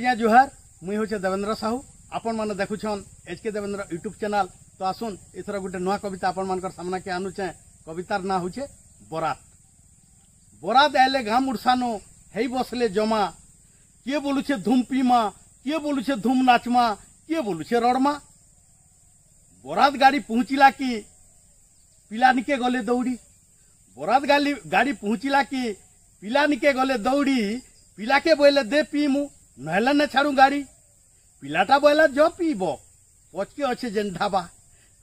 आज्ञा जुहार मुई हूँ देवेंद्र साहू आपण मैंने देखुन एचके देवेंद्र यूट्यूब चैनल। तो आसुन एथर गोटे नुआ कविता आपण मान सामना के आनुचे। कवितार ना हूँ बरात। बरात आइले गाम उड़सानो हे बसले जमा किए बोलुछे धूम पीमा किए बोलुछे धूम नाचमा किए बोलुछे रड़मा। बरात गाड़ी पहुँचला कि पिला निके गले दौड़ी। बरात गाड़ी पहुँचला कि पिला निके गले दौड़ी। पिला के बोले दे पीमु नहला न छाड़ू गाड़ी। पिलाटा बोला जो पीब पचके अच्छे जेन ढाबा।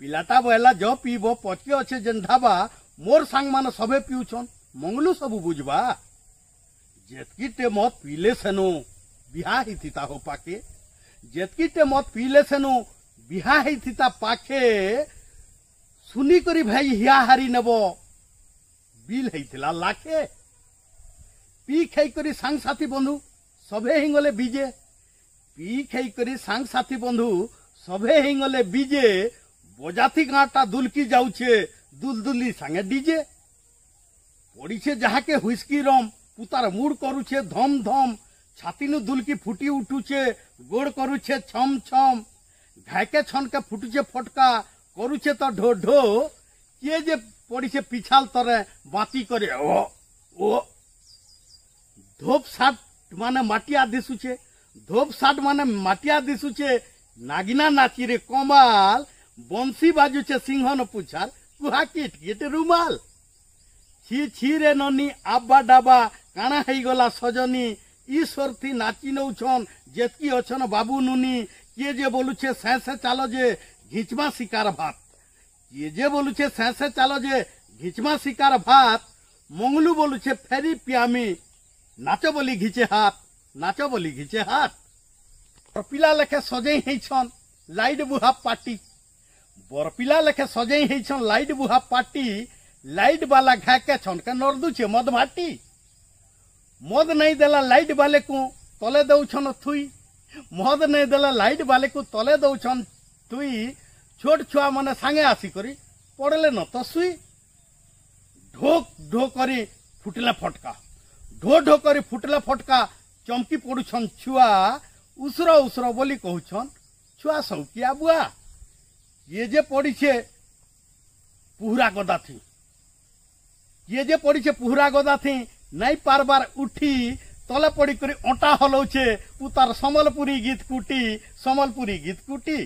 पिलाटा बोला जो पीब पचके अच्छे जेन ढाबा। मोर सांग मान सबे पिउछन मंगलू सबू बुझबा। जेतकीटे मत पीले सेनो बिहा ही थीता हो पाके। जेतकीटे मत पीले सेनो बिहा ही थीता पाखे। सुनी करी भाई हिया हारी नेब बिल हेइथिला लाखे। पी खाई करी सांग साथी बंधु सबे हिंगले बीजे। पी खाई करी सांग साथी बंधु सबे हिंगले बीजे। बजाती गाँटा दुलकी जाऊे दुलदुली सांगे डीजे। पड़ीछे जहाके हुइस्की रम पुतार मुड़ करुछे धम धम। छातीनु दुलकी फुटी उठुछे गोड़ करुछे छम छम। घायके छनके फुटुछे फटका करुछे तो ढो ढो। किए जे पड़ीछे पिछाल तरे बाती करे ओ ओ। धोप साट माने माटिया दिसुछे। धोप साट माने माटिया दिसुछे। नागिना नाची रे कमाल। बंसी बाजुछे सिंहन पुछार कुहा किट किट रुमाल। छी छी रे ननी आब्बा डाबा काना हेई गला सजनी। ईश्वर थी नाची नौछन जेतकी अछन बाबू नुनी। किए जे बोलुछे सैसे चालो जे घिचमा शिकार भात। किए जे बोलुछे सैसे चालो जे घिचमा शिकार भात। मंगलू बोलुछे फेरी पियामी नाचो बोली घिचे हाथ नाचो बोली घिचे हाथ। बरपिला लेखे सजई हेछन लाइट बुहा पार्टी। बरपिला लेखे सजई हेछन लाइट बुहा पार्टी। लाइट वाला घाके छनके नरदुछे मद भाटी। मद नहीं देला लाइट वाले को तले दौछन थुई। मद नहीं देला लाइट वाले को तले दौछन थुई। छोट छुआ मने सांगे आसी करी पड़ले न तो सुई। ढोक ढो करी फुटले फटका। ढो ढो करी फुटले फटका चमकी पड़ुछन छुआ। उसरो उसरो बोली कहूछन छुआ सौकिया बुआ। ये जे पड़ीछे पुहरा गदा थी। ये जे पड़ीछे पुहरा गदा थी नहीं पारबार उठी। तले पड़ी करी अंटा हलौछे उतार समलपुरी गीत कुटी समलपुरी गीत कुटी।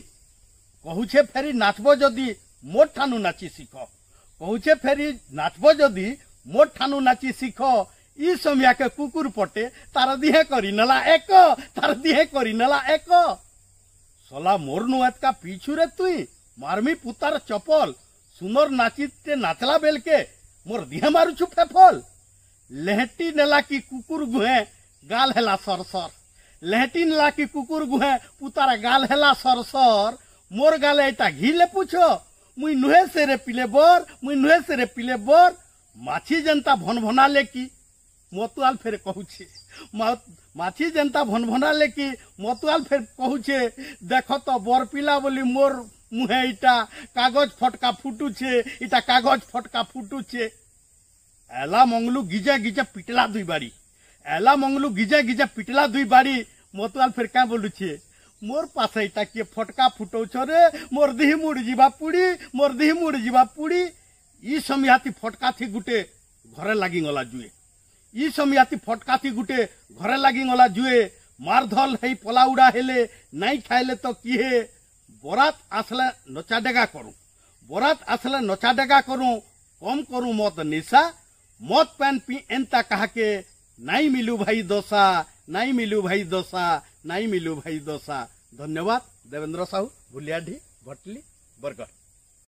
कहूछे फेरी नाचबो जदि मोर ठानु नाची शिख। कहूछे फेरी नाचबो जदि मोर ठानु नाची शिख। ई समिया के कुकुर पटे तार दिहे करी नला एक तार दिहे करी नला एक। सला मोर नुआत का पीछू रे तुई मारमी पुतार चपल। सुनर नाचीते नाचला बेल के मोर दिहे मारुछु फेफल। लेहटी नेला की कुकुर गुहे गाल हेला सरसर। लेहटी नेला की कुकुर गुहे पुतार गाल हेला सरसर। मोर गाले एटा घिले पूछो मुई नुहे से रे पिले बर मुई नुहे से रे पिले बर। माछी जनता भन भना ले की मतुआल फेर कहूछे। माछी जनता भन भना ले की मतुआल फेर कहूछे। देख तो बरपिला बोली मोर मुहे इटा कागज फटका फुटुछे इटा कागज फटका फुटुछे। एला मंगलू गिजे गिजे पिटला दुई बाड़ी। एला मंगलू गिजे गिजे पिटला दुई बाड़ी। मतुआल फेर क्या बोलुछे मोर पासे इटा किए फटका फुटौछ रे मोर दिही मुड़ जीवा पुड़ी मोर दिही मुड़ जीवा पुड़ी। ई समियाती फटका थी गुटे घरे लागी गला जुए। ई समियाती फटका थी गुटे घरे लागी गला जुए। मारधल हेई पला उड़ा हेले नहीं खाइले तो किहे। बरात आसले नचा डेगा करूं बरात आसले नचा डेगा करूं। कम करूं मत निशा मत पेन पी एंता कहा के नहीं मिलू भाई दोसा नहीं मिलू भाई दोसा नहीं मिलू भाई दोसा। धन्यवाद देवेंद्र साहू भुलियाढी भटली बरगढ़।